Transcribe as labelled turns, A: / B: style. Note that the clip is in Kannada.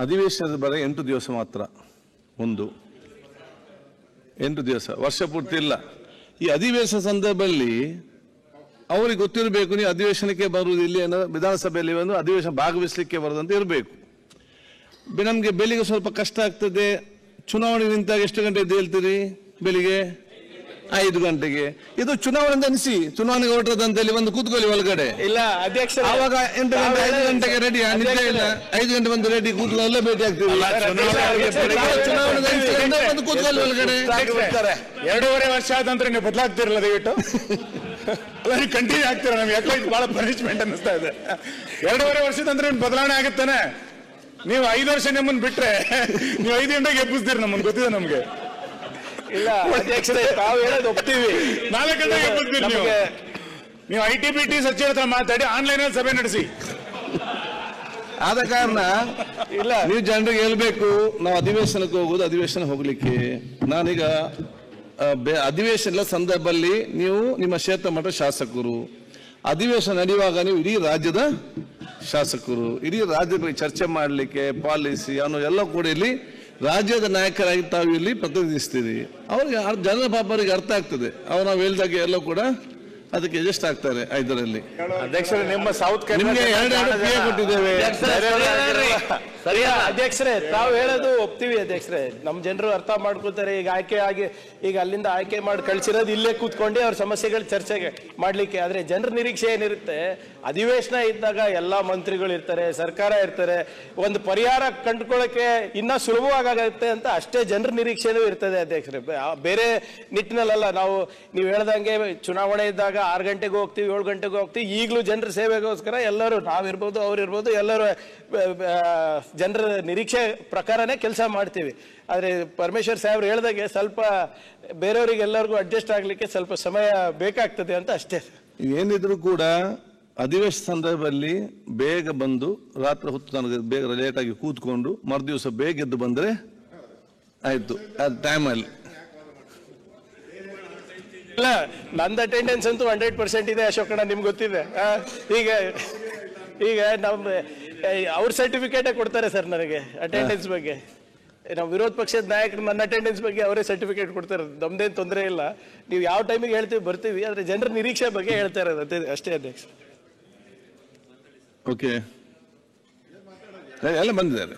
A: ಅಧಿವೇಶನದ ಬರ 8 ದಿವಸ ಮಾತ್ರ. 8 ದಿವಸ, ವರ್ಷ ಪೂರ್ತಿ ಇಲ್ಲ. ಈ ಅಧಿವೇಶನ ಸಂದರ್ಭದಲ್ಲಿ ಅವರಿಗೆ ಗೊತ್ತಿರಬೇಕು, ನೀವು ಅಧಿವೇಶನಕ್ಕೆ ಬರುವುದು ಇಲ್ಲಿ ವಿಧಾನಸಭೆಯಲ್ಲಿ ಒಂದು ಅಧಿವೇಶನ ಭಾಗವಹಿಸಲಿಕ್ಕೆ ಬರೋದಂತ ಇರಬೇಕು. ನಮಗೆ ಬೆಳಿಗ್ಗೆ ಸ್ವಲ್ಪ ಕಷ್ಟ ಆಗ್ತದೆ. ಚುನಾವಣೆ ನಿಂತಾಗ ಎಷ್ಟು ಗಂಟೆ ಎದ್ದು ಹೇಳ್ತೀರಿ? ಬೆಳಿಗ್ಗೆ 5 ಗಂಟೆಗೆ. ಇದು ಚುನಾವಣೆ ಅನಿಸಿ ಚುನಾವಣೆಗೆ ಹೊರಟದಂತೇಳಿ ಒಂದು ಕೂತ್ಕೊಳ್ಳಿ ಒಳಗಡೆ.
B: ಇಲ್ಲ ಅಧ್ಯಕ್ಷ,
A: ಆವಾಗ 8 ಗಂಟೆ 5 ಗಂಟೆಗೆ ರೆಡಿ, ನಿದ್ದೆ ಇಲ್ಲ, 5 ಗಂಟೆ ಬಂದು ರೆಡಿ ಕೂತ್ಕೊಳ್ಳಿ, ಎಲ್ಲ ಭೇಟಿ ಆಗ್ತೀವಿ. ಚುನಾವಣೆ ಒಂದು ಕೂತ್ಕೊಳ್ಳಿ ಒಳಗಡೆ.
B: 2.5 ವರ್ಷ ಆದ ನಂತರ ನೀವು ಬದಲಾಗ್ತಿರಲ್ಲ ದಯವಿಟ್ಟು. ಅಲ್ಲ, ನೀವು ಕಂಟಿನ್ಯೂ ಆಗ್ತೀರ. ನಮ್ಗೆ ಯಾಕೋ ಇದು ಬಹಳ ಪನಿಷ್ಮೆಂಟ್ ಅನ್ನಿಸ್ತಾ ಇದೆ. 2.5 ವರ್ಷದ ನಂತರ ಬದಲಾವಣೆ ಆಗುತ್ತಾನೆ. ನೀವು 5 ವರ್ಷ ನಿಮ್ಮನ್ನು ಬಿಟ್ರೆ ನೀವು 5 ಗಂಟೆಗೆ ಎಬ್ಬಿಸ್ತೀರಿ ನಮ್ಮನ್ನು, ಗೊತ್ತಿದೆ ನಮ್ಗೆ. ಇಲ್ಲ ಅಧ್ಯಕ್ಷರೇ, ತಾವು ಹೇಳೋದು ಒಪ್ತೀವಿ. 4 ಗಂಟೆಗೆ ಎಬ್ಬಿಸ್ತೀರಿ ನೀವು. ITBT ಸಚಿವರ ಹತ್ರ ಮಾತಾಡಿ ಆನ್ಲೈನ್ ಅಲ್ಲಿ ಸಭೆ ನಡೆಸಿ.
A: ಆದ ಕಾರಣ ಇಲ್ಲ, ನೀವು ಜನರಿಗೆ ಹೇಳ್ಬೇಕು, ನಾವು ಅಧಿವೇಶನಕ್ಕೆ ಹೋಗುದು ಅಧಿವೇಶನ ಹೋಗ್ಲಿಕ್ಕೆ. ನಾನೀಗ ಅಧಿವೇಶನದ ಸಂದರ್ಭದಲ್ಲಿ ನೀವು ನಿಮ್ಮ ಕ್ಷೇತ್ರ ಮಟ್ಟ ಶಾಸಕರು, ಅಧಿವೇಶನ ನಡೆಯುವಾಗ ನೀವು ಇಡೀ ರಾಜ್ಯದ ಶಾಸಕರು, ಇಡೀ ರಾಜ್ಯದ ಬಗ್ಗೆ ಚರ್ಚೆ ಮಾಡಲಿಕ್ಕೆ ಪಾಲಿಸಿ ಅನ್ನೋ ಎಲ್ಲ ಕೂಡ ಇಲ್ಲಿ ರಾಜ್ಯದ ನಾಯಕರಾಗಿ ತಾವು ಇಲ್ಲಿ ಪ್ರತಿನಿಧಿಸ್ತೀರಿ. ಅವ್ರಿಗೆ ಜನರ ಪಾಪರಿಗೆ ಅರ್ಥ ಆಗ್ತದೆ. ನಾವು ಹೇಳಿದಾಗ ಎಲ್ಲ ಕೂಡ ಅದಕ್ಕೆ ಅಡ್ಜಸ್ಟ್ ಆಗ್ತಾರೆ. 5ರಲ್ಲಿ
B: ಅಧ್ಯಕ್ಷರೇ, ನಿಮ್ಮ ಸೌತ್
A: ನಿಮಗೆ 2 ಕೊಟ್ಟಿದ್ದೇವೆ.
B: ಅಧ್ಯಕ್ಷರೇ, ತಾವು ಹೇಳೋದು ಒಪ್ತೀವಿ ಅಧ್ಯಕ್ಷರೇ. ನಮ್ಮ ಜನರು ಅರ್ಥ ಮಾಡ್ಕೊಳ್ತಾರೆ. ಈಗ ಆಯ್ಕೆ ಆಗಿ ಈಗ ಅಲ್ಲಿಂದ ಆಯ್ಕೆ ಮಾಡಿ ಕಳಿಸಿರೋದು ಇಲ್ಲೇ ಕೂತ್ಕೊಂಡು ಅವ್ರ ಸಮಸ್ಯೆಗಳು ಚರ್ಚೆಗೆ ಮಾಡ್ಲಿಕ್ಕೆ. ಆದ್ರೆ ಜನರ ನಿರೀಕ್ಷೆ ಏನಿರುತ್ತೆ, ಅಧಿವೇಶನ ಇದ್ದಾಗ ಎಲ್ಲಾ ಮಂತ್ರಿಗಳು ಇರ್ತಾರೆ, ಸರ್ಕಾರ ಇರ್ತಾರೆ, ಒಂದು ಪರಿಹಾರ ಕಂಡುಕೊಳ್ಳಕ್ಕೆ ಇನ್ನ ಸುಲಭವಾಗುತ್ತೆ ಅಂತ ಅಷ್ಟೇ ಜನರ ನಿರೀಕ್ಷೆನೂ ಇರ್ತದೆ ಅಧ್ಯಕ್ಷರೇ. ಬೇರೆ ನಿಟ್ಟಿನಲ್ಲ. ನೀವು ಹೇಳ್ದಂಗೆ ಚುನಾವಣೆ ಇದ್ದಾಗ 6 ಗಂಟೆಗೆ ಹೋಗ್ತೀವಿ, 7 ಗಂಟೆಗೆ ಹೋಗ್ತೀವಿ. ಈಗಲೂ ಜನರ ಸೇವೆಗೋಸ್ಕರ ಎಲ್ಲರೂ, ನಾವಿರ್ಬೋದು ಅವ್ರಿರ್ಬೋದು, ಎಲ್ಲರೂ ಜನರ ನಿರೀಕ್ಷೆ ಪ್ರಕಾರನೇ ಕೆಲಸ ಮಾಡ್ತೀವಿ. ಆದರೆ ಪರಮೇಶ್ವರ್ ಸಾಹೇಬ್ರು ಹೇಳ್ದಾಗೆ ಸ್ವಲ್ಪ ಬೇರೆಯವರಿಗೆ ಎಲ್ಲರಿಗೂ ಅಡ್ಜಸ್ಟ್ ಆಗ್ಲಿಕ್ಕೆ ಸ್ವಲ್ಪ ಸಮಯ ಬೇಕಾಗ್ತದೆ ಅಂತ ಅಷ್ಟೇ.
A: ಏನಿದ್ರು ಕೂಡ ಅಧಿವೇಶನ ಸಂದರ್ಭದಲ್ಲಿ ಬೇಗ ಬಂದು ರಾತ್ರಿ ಹೊತ್ತು ತನಕ ಬೇಗ ಲೇಟಾಗಿ ಕೂತ್ಕೊಂಡು ಮರುದಿವಸ ಬೇಗ ಎದ್ದು ಬಂದ್ರೆ ಆಯ್ತು. ಟೈಮಲ್ಲಿ
B: ಇಲ್ಲ, ನಂದು ಅಟೆಂಡೆನ್ಸ್ ಅಂತೂ 100% ಇದೆ ಅಶೋಕಣ್ಣ, ನಿಮ್ಗೆ ಗೊತ್ತಿದೆ. ಈಗ ನಮ್ಮ ಅವ್ರ ಸರ್ಟಿಫಿಕೇಟೇ ಕೊಡ್ತಾರೆ ಸರ್ ನನಗೆ ಅಟೆಂಡೆನ್ಸ್ ಬಗ್ಗೆ. ನಾವು ವಿರೋಧ ಪಕ್ಷದ ನಾಯಕರು ನನ್ನ ಅಟೆಂಡೆನ್ಸ್ ಬಗ್ಗೆ ಅವರೇ ಸರ್ಟಿಫಿಕೇಟ್ ಕೊಡ್ತಾರೆ. ನಮ್ದೇನು ತೊಂದರೆ ಇಲ್ಲ. ನೀವು ಯಾವ ಟೈಮಿಗೆ ಹೇಳ್ತೀವಿ ಬರ್ತೀವಿ. ಆದರೆ ಜನರ ನಿರೀಕ್ಷೆ ಬಗ್ಗೆ ಹೇಳ್ತಾ ಇರೋದು ಅಷ್ಟೇ ಅಧ್ಯಕ್ಷ.
A: ಓಕೆ, ಎಲ್ಲ ಬಂದಿದ್ದಾರೆ.